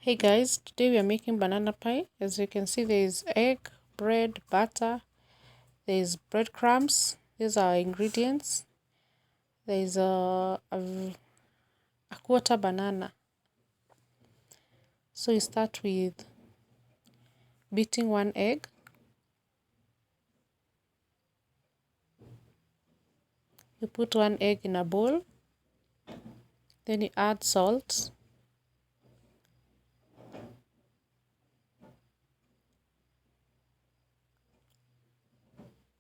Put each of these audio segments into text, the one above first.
Hey guys, today we are making banana pie. As you can see, there is egg, bread, butter, there is breadcrumbs. These are our ingredients. There is a quarter banana. So you start with beating one egg. You put one egg in a bowl. Then you add salt.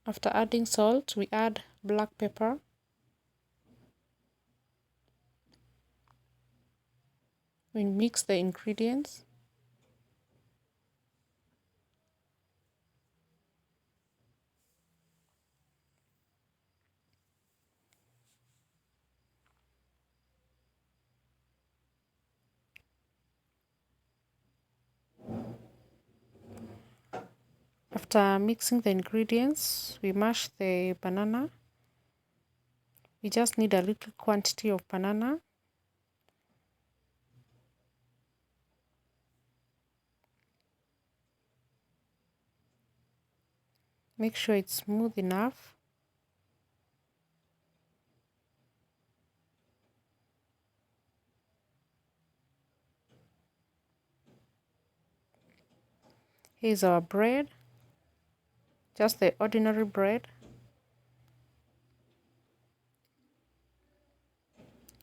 After adding salt, we add black pepper. We mix the ingredients. After mixing the ingredients, we mash the banana. We just need a little quantity of banana. Make sure it's smooth enough. Here's our bread, just the ordinary bread.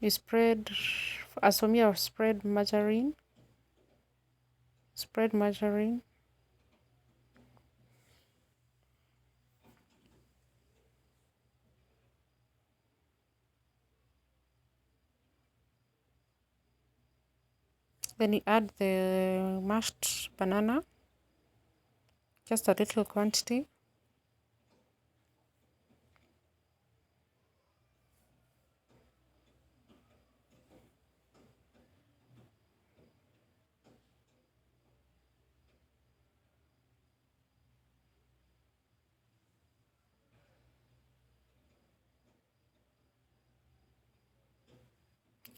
You spread, as for me, I've spread margarine. Spread margarine. Then you add the mashed banana, just a little quantity.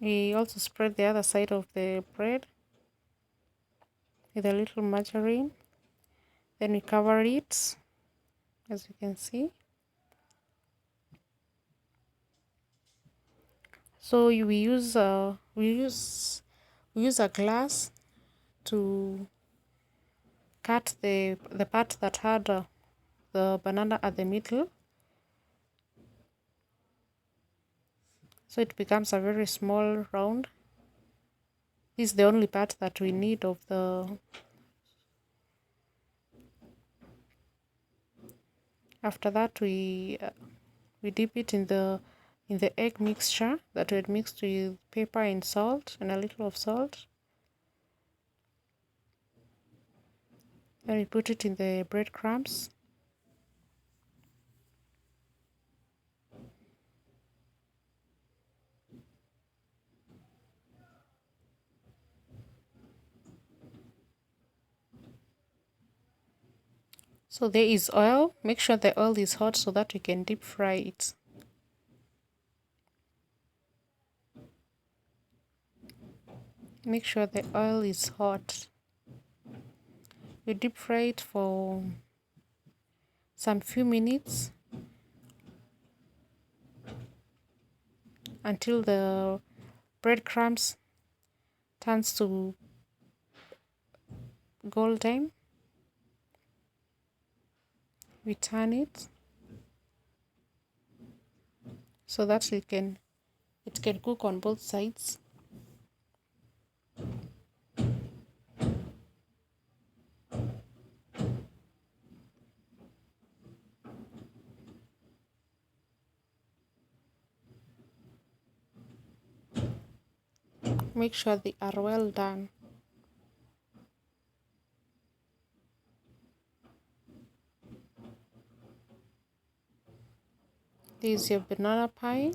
We also spread the other side of the bread with a little margarine. Then we cover it, as you can see. So we use a glass to cut the part that had the banana at the middle, so it becomes a very small round. This is the only part that we need of the. After that, we dip it in the egg mixture that we had mixed with pepper and salt and a little of salt. Then we put it in the breadcrumbs. So there is oil. Make sure the oil is hot so that we can deep fry it. Make sure the oil is hot. We deep fry it for some few minutes until the breadcrumbs turns to golden. We turn it so that it can cook on both sides. Make sure they are well done. This is your banana pie.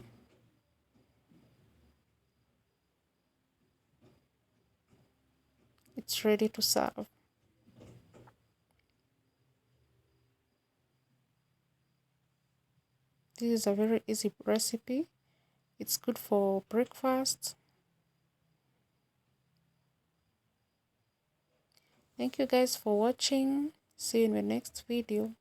It's ready to serve. This is a very easy recipe. It's good for breakfast. Thank you guys for watching. See you in the next video.